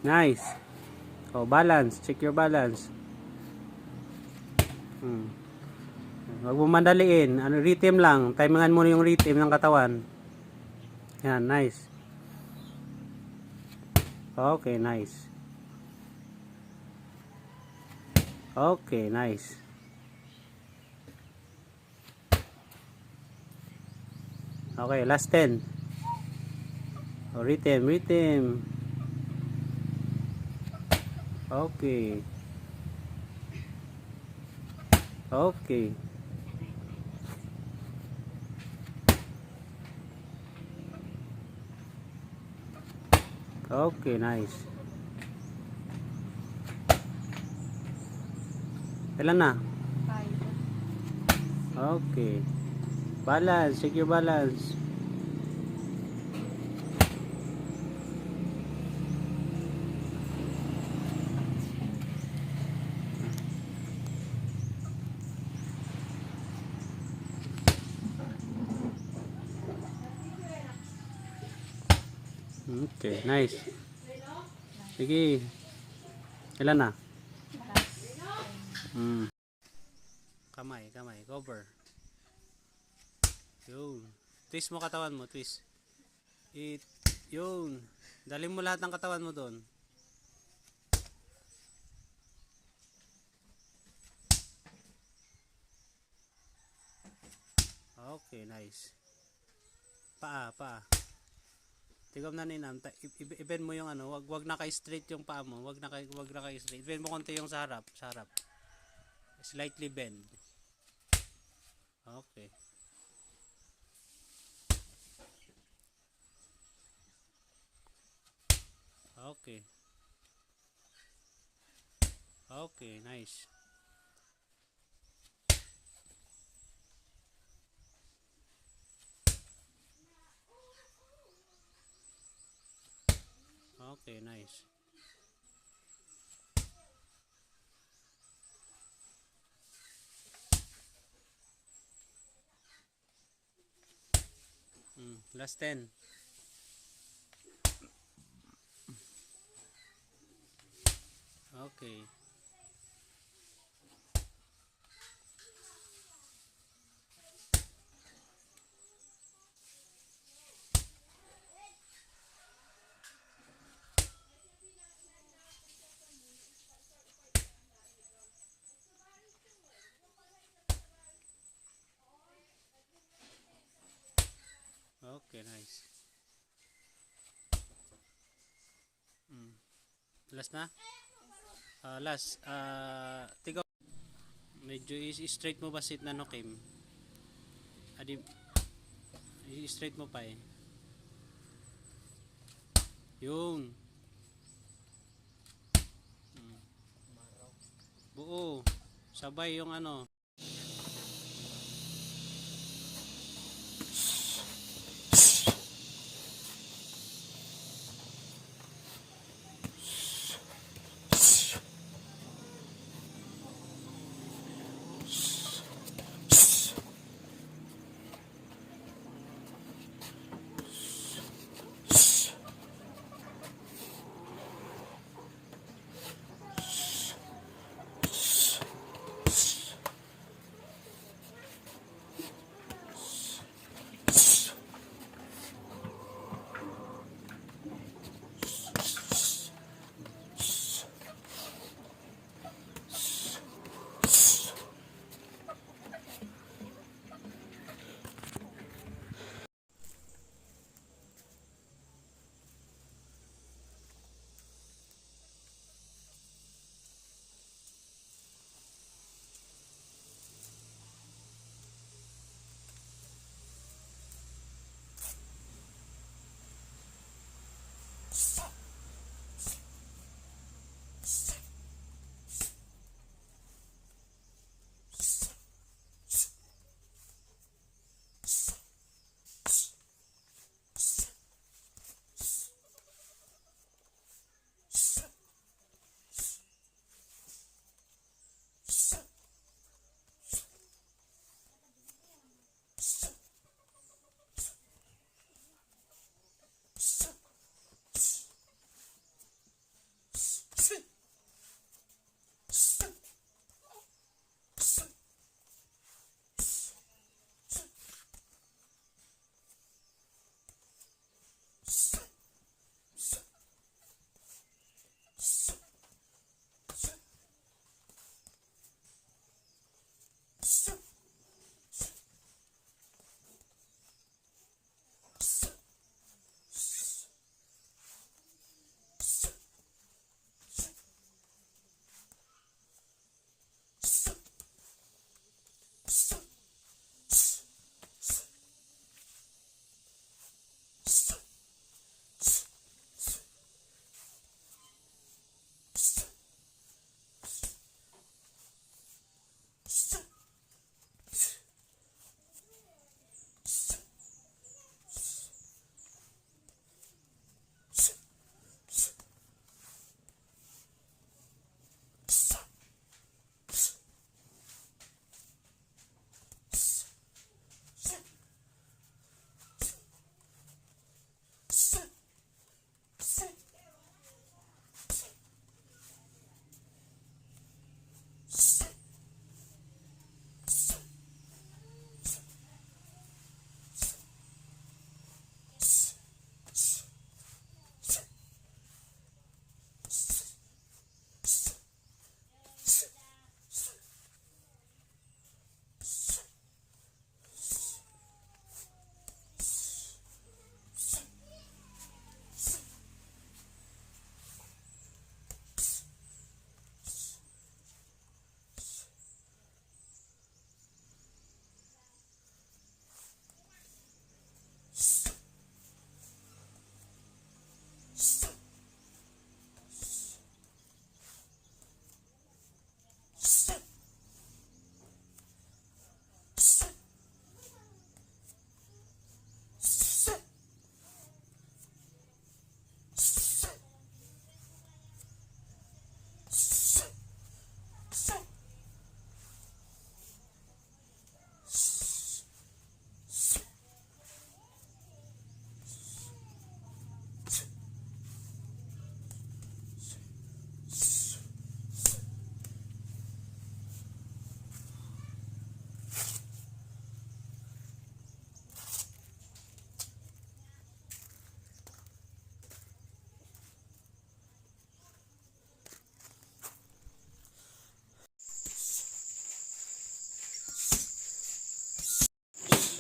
Nice. Oh, balance. Check your balance. Huwag mo mandaliin. Ano, rhythm lang. Timingan mo yung rhythm ng katawan. Yan, nice. Okay, nice. Okay, nice. Okay, last 10. Oh, rhythm, rhythm. Okay. Okay. Okay, nice. Ilan na? 5. Okay. Balance, check your balance. Okay, nice. Sige. Ilan na? Kamay, kamay. Cover. Yun. Twist mo katawan mo, twist. Yun. Dali mo lahat ng katawan mo doon. Okay, nice. Paa, paa. Tigam na ninam. I-bend mo yung ano, wag naka-straight yung paa mo. Wag naka-straight. Bend mo konti yung sa harap, sa harap. Slightly bend. Okay. Okay. Okay, nice. Okay, nice. Last 10. Okay. Okay, nice. Last na? Last. Tigaw. Medyo i-straight mo ba sit na no, Kim? Adi, i-straight mo pa eh. Yung. Buo. Sabay yung ano.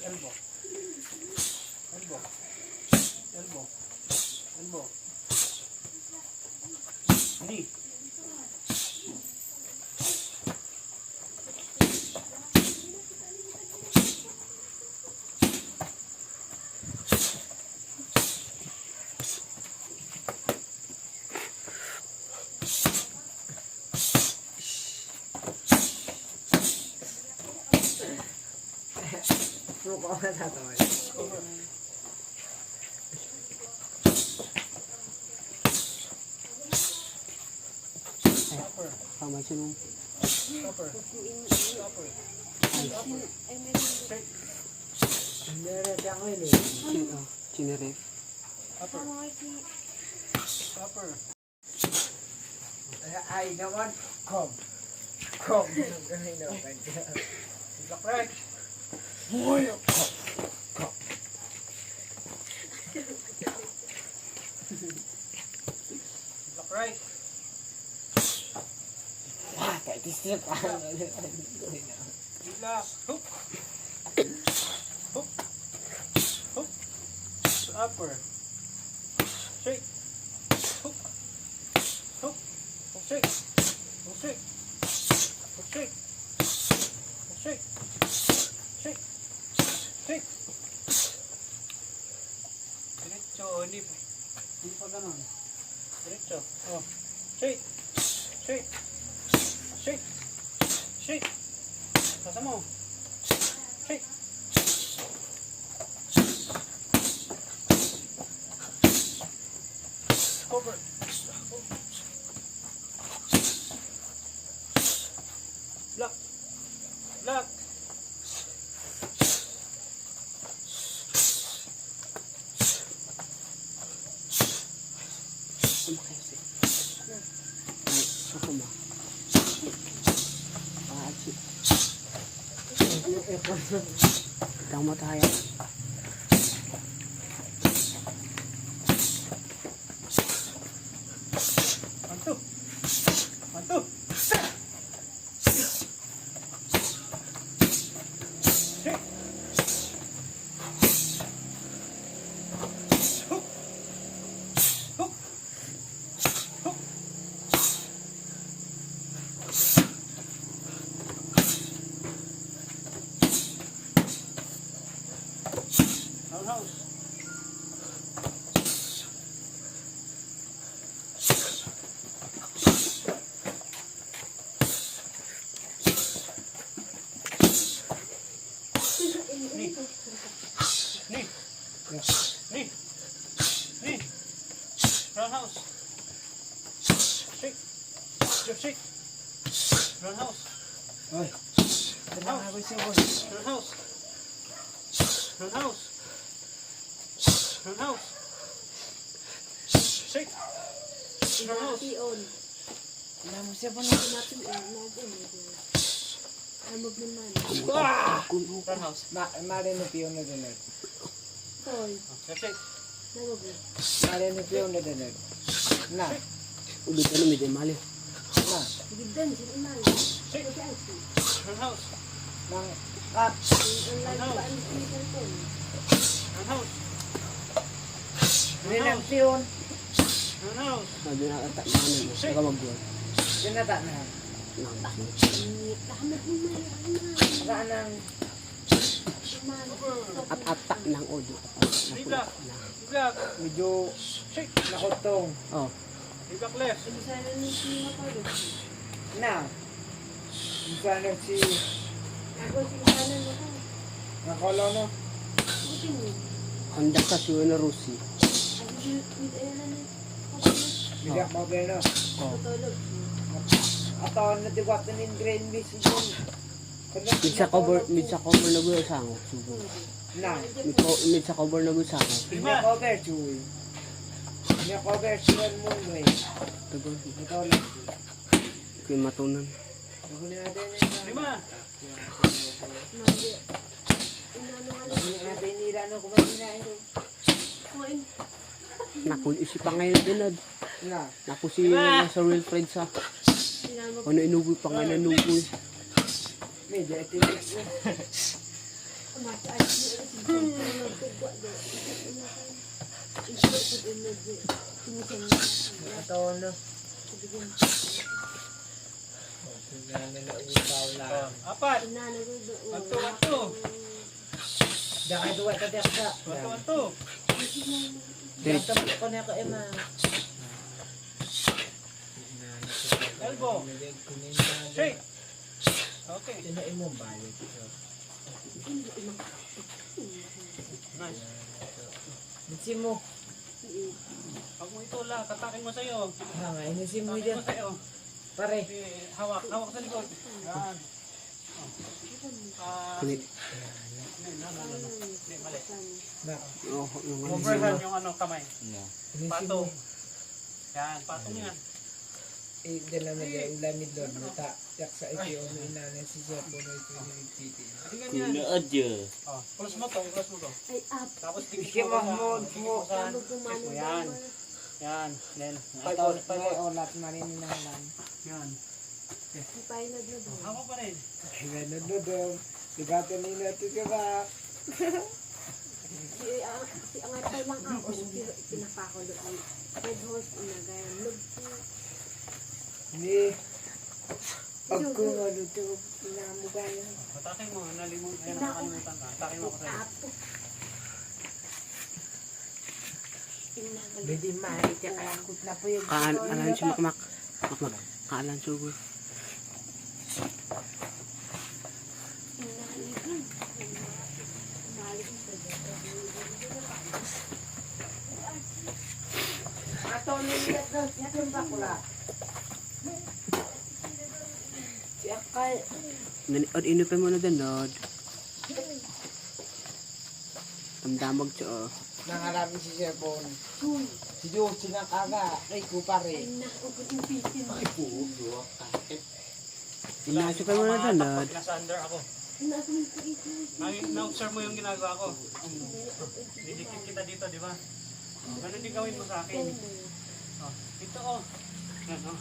Elbow. Elbow. Elbow. Elbow. Knee. Suko ka sa tawad. Upper. Tama siya nung. Upper. Upper. Meron siya ako yun eh. Chinaref. Upper. Upper. Ay naman. Kom. Kom. Ganun naman. Block right. Boy! Block right. Ah, kahit isip pa. Relax. Hook. Hook. Hook. Upper. Straight. Hook. Hook. Hook straight. Hook straight. Hook straight. Hook straight. Straight. Straight. Diretso. Hindi pa ganun. Diretso. Oh. Straight. Straight. Straight. Straight. Sasa mo. Straight. Cover. Block. Block. Ako mo. Pakakit. Itang mataya. Mantu. Mantu. Straight. Hook. Hook. Hook. Roundhouse. Shake. Jump shake. Roundhouse. Oy. Kailangan ako siya, boy. Roundhouse. Roundhouse. Roundhouse. Shake. Roundhouse. Pion. Kailangan mo siya, boy. Natin amog naman. Roundhouse. Marinig piyon na dinag. Toy. Jump shake. Nagog. Marinig piyon na dinag. Na. Ulit ano, medyo mali. Na. Gidan siya imal. Shake. Roundhouse. Nang cut. Ang lagi ba ang sinikan ko? Roundhouse. Hindi lang piyon. Roundhouse. Sabi na kata na ano, saka magbuwan. Sinata na. Kahamad mo may Saka nang At atak ng audio. Riblock. Riblock. medyo Shake. nakutong. Oh, Riblock left. Sana ni si Mapalo. Na. Sana si Ako si kanan mo ka. nakolo no. Buti mo. Honda sa siyo na Rusi. Ako si Ayan na. Biyak mo ba no. Oh, Tutulog. Ato na diwat ng green beans yun. mid sa cover na gulo sa ako. Subo. Na. Mid sa cover na gulo sa ako. Biyak cover chuy. Biyak cover chuy mo eh. Tagon, Ito lang. kuy matunan. Ako na natin. Lima. Mali. Inano nga lang. Hindi natin nila no kumain na ito. Kumain. Naku, isi pa ngayon dinad. Na. Naku si sa real friend sa. Sinama ko. Ano inugoy pa ngayon inugoy. Medyo itilis na. Mataas niya. Tulog ko ba do. Isip ko din na di. Tinisan niya. Ito no. Sabihin. Tingnan nila utaw lang. Apat. Inano ko do. Ato. Daka duwa ka daka. Ato. Dito ko na ako ema. Elbow. Shake. Okay. Ina imo balik. Nice. Bitsi mo. Pag mo ito la, katakin mo sa'yo. Ha, nga inisi mo Katakin dyan. mo sa'yo. Pare. Hawak. Hawak sa likod. Yan. Kulit. Hindi, mali. Na. Oh, yung ano. Overhand yung ano, kamay. Inisi mo. Patong. Yan, patong yan. Eh, dala na dyan. Lamid doon. Mata. Yak sa iti o inana si Zepo na ito yung titi. Tingnan yan. Oh, close mo to, close mo to. Ay, up. Tapos Sige mo mo. Tama ko man. Yan. Yan. Then, Pag ito. olat marin na lang. Yan. Ipay na do. Hawak pa rin. Kaya na doon. Sigato nila ito ka ba? Si ang atay lang ako. Pinapakulo ko. Red horse inagayan. Lug. Hindi. Pag kung ano ito, pinamugaya. Atakin mo, nalimut. Ayan, nakakalimutan ka. Atakin mo ako sa'yo. Apo. Hindi maita kakakot na po yung Kaalan si Makmak. Makmak. Kaalan sugoy. Ato nila ito. Yan ba kula? Si Akay. Od inupin mo na danod. Damdamag siya oh. Nangarami si Sepon. Si Diyos silang kaga. Ay, kupare. Ay, naku ko yung pitin. Inasupin mo na danod. Pag nasa under ako. Naku yung pitin. Na-observe mo yung ginagawa ko. Didikit kita dito, di ba? Ganun din gawin mo sa akin. Oh, ito oh. Yan oh.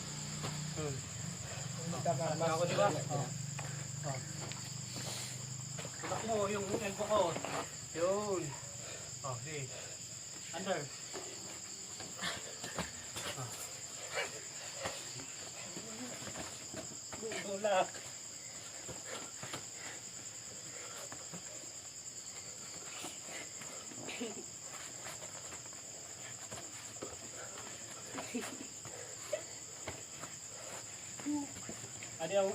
Ano ako, di ba? Oh. Oh. Tulak mo yung elbow ko. Yun. Oh, di. Under. Oh. Tulak.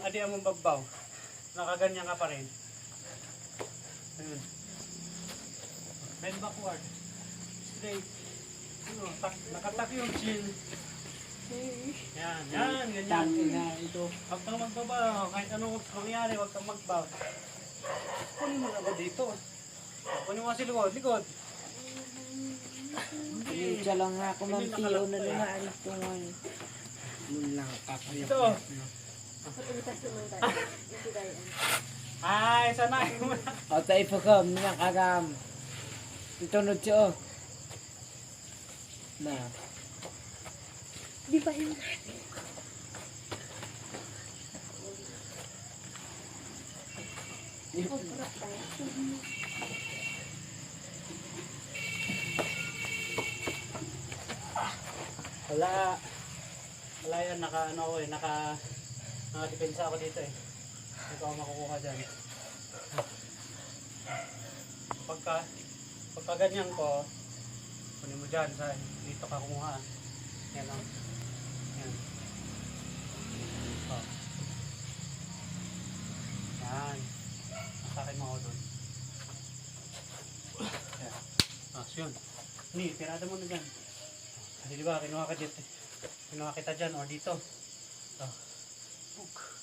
Adi ang magbabaw. Nakaganyan ka pa rin. Ayun. Bend backward. Straight. Nakatak yung chin. Yan, ganyan. Tangi na ito. Huwag kang magbaba. Kahit anong mangyari, huwag kang magbaw. Kunin mo na ba dito? Kunin mo kasi likod. Siya lang nga ako ng tiyo na lumaan ito ngayon. Yun lang, papayak. Ito. Patulitas naman tayo. Ito tayo. Ay, sanay mo na. O tayo po kam, nakagam. Itunod siya, oh. Na. Di ba yun? Obra tayo. Wala yan, naka-depensa ako dito eh. Ito ako makukuha dyan. Pagka ganyan ko, kunin mo dyan, dito ka kumuha. Yan o. Yan. Oh. Yan. Masakin mo ako doon. Yan. Yun. Ni, tirada mo na dyan. Kasi diba, kinuha kita dyan or dito. Oh. Book.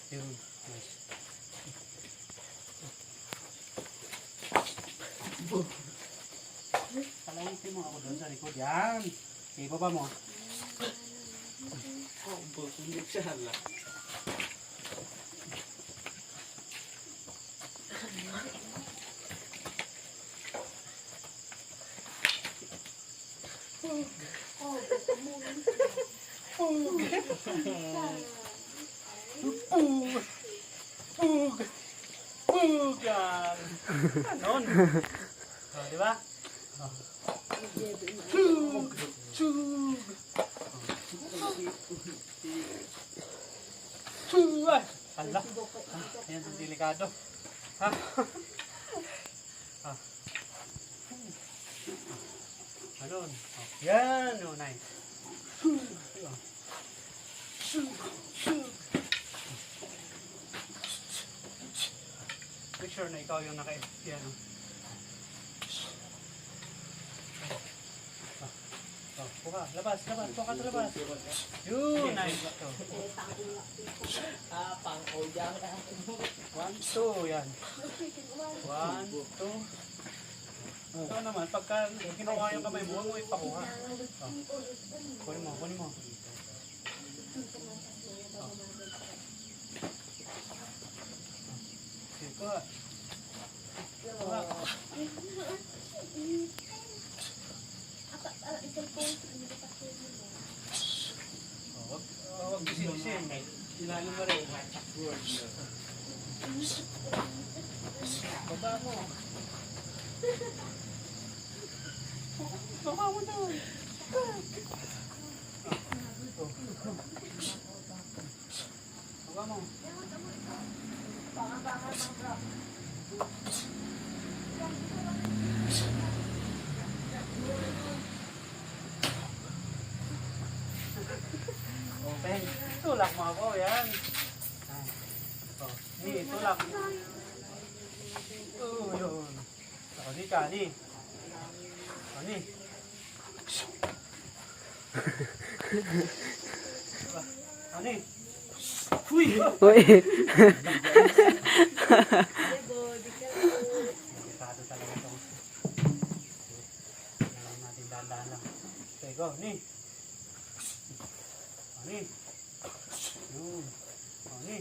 Yun. Nice. Kalahitin mo ako doon sa likod. Yan. Okay, baba mo. Hindi siya hala. Yan. Ganon. Oh, di ba? Oh. Ay, ala. Yan, delikado. Ha? Ganon. Oh. Yan. Oh, nice. Make sure na ikaw yung naka-yan. Buka, labas, buka sa labas. Yun, nice. Pang-odyang na. 1, 2, yan. 1, 2. Ito naman, pagka kinuha yung kamay mo, huwag mo ipakuha. Oh. Kunin mo. Oh. Kuha. Huwag bisin-bisin. Ilalim mo rin. Baba mo. Baba mo doon. Baba mo. Okay. Tulak mo ako, yan. Oh, ni, tulak. Yun. Ako, di ka, ni. O, ni. O, ni. Uy! Uy. Delikado talaga ito. Kailangan natin dahan-dahan lang. Okay, go, ni. O, ni. Yun. O, ni.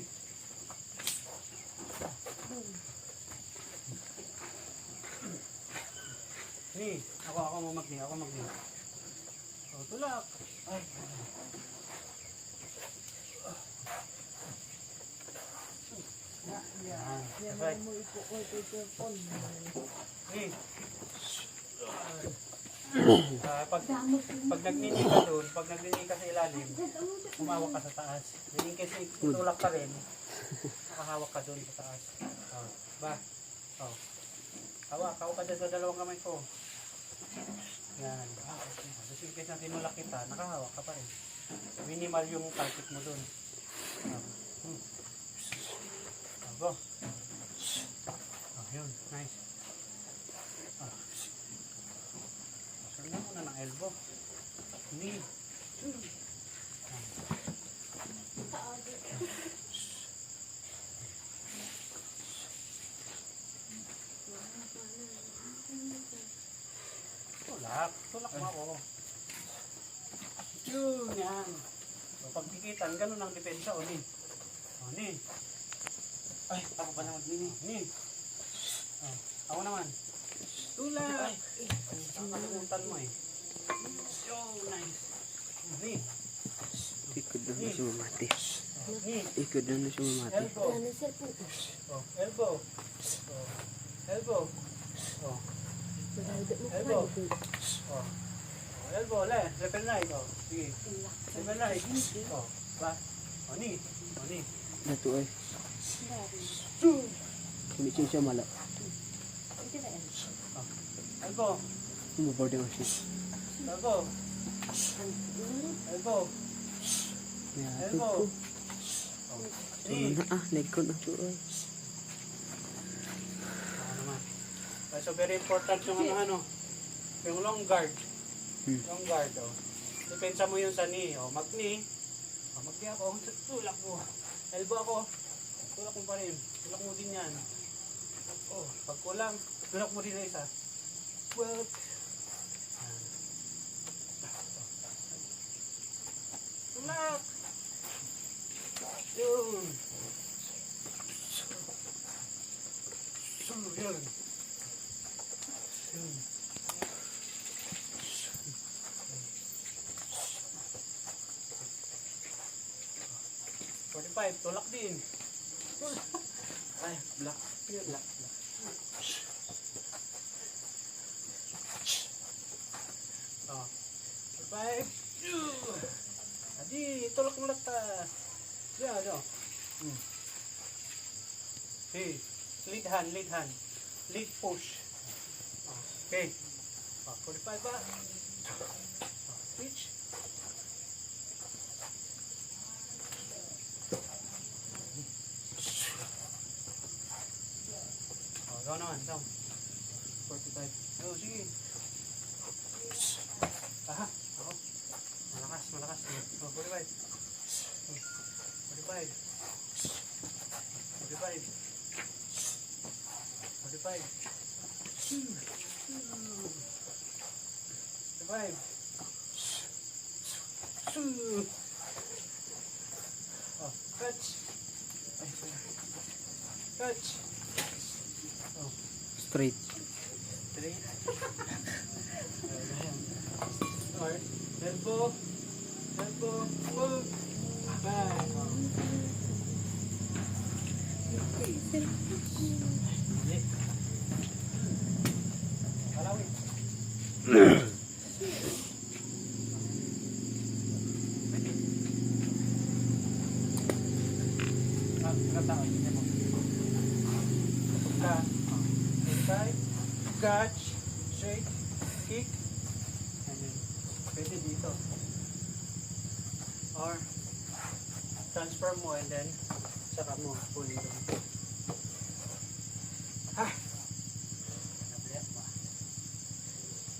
Ni, ako mamagni, ako magni. O, tulak. Ay. Yan. That's right. Ni. Pag nagninig ka doon, pag nagninig ka sa ilalim, humawak ka sa taas. Naging kasi tutulak ka rin, nakahawak ka doon sa taas. Oh, ba? Oh. Hawak ka dyan sa dalawang kamay ko. Yan. Just in case na tinulak kita, nakahawak ka pa rin. Minimal yung target mo doon. Oh. Go. Oh. Yun, nice. Ah. Sarang mo na ng elbow. Knee. Tulak. Tulak mo ako. Yun, yan. So, pagpikitan, ganun ang depensa. O, ni. O, ni. Ay, ako pa naman. Ni. O, ako naman. Tulak. Ang nakalimutan mo eh. So, nice. Ni. Ikod na na siya mamati. Ni. Ikod na na siya mamati. Elbow. Ano sir po? Oh, elbow. Oh, elbow. Oh, Maganda mo Elbow. ka. oh. Elbow, le. Left and right. Oh, sige. Left and right. Oh, ba? Oh, ni. Oh, ni. Dato ay. Two. Hindi siya mala. Elbow. Umuboarding ang siya. Elbow. Elbow. Kaya ito Elbow. ko. Oh, Ano ni. na leg ko na to ay. Ano naman. So, very important yung ano, yung long guard. Long guard, oh. Depensa mo yun sa knee, oh. Mag-knee. Oh, mag-knee ako. Tulak mo. Elbow ako. Tulak mo pa rin. Tulak mo din yan. Oh, pag kulang, tulak mo din na isa. Well, tulak! Yun. Yun. Yun. Forty-five, tulak din. Ay, black. Yun, black. Oh. 45. Adi, tulak mo lang ta. Yan, ano. Okay. Lead hand, lead hand. Lead push. Okay. 45 ba? Reach. Gawa naman, down. 45. Oh, sige. Aha, ako. Malakas, malakas. Oh, 45. 45. 45. 45. 45. Oh, catch. Ay, catch. Oh, Straight. 3. Or, elbow. Elbow. Move. Back. Oh. Mali. Palawin. Katao, hindi mo. Inside, catch, shake, kick, and then pwede dito. Or transfer mo and then saka mo pull dito. Ha! Nabliyak mo.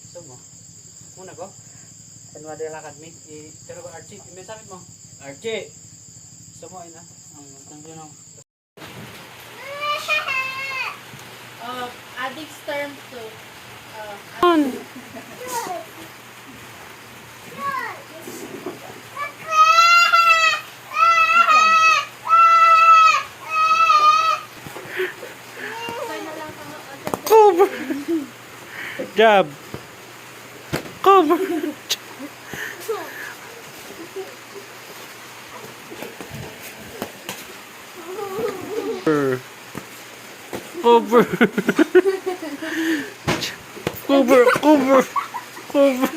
So mo. Muna ko. Ano na lakad mi? Pero ko Archie, may sakit mo. Archie! So mo ina. Ang tanggo na. Addicts term 2. Cover! Jab! Cover! Cover! Cover! Cover! Cover!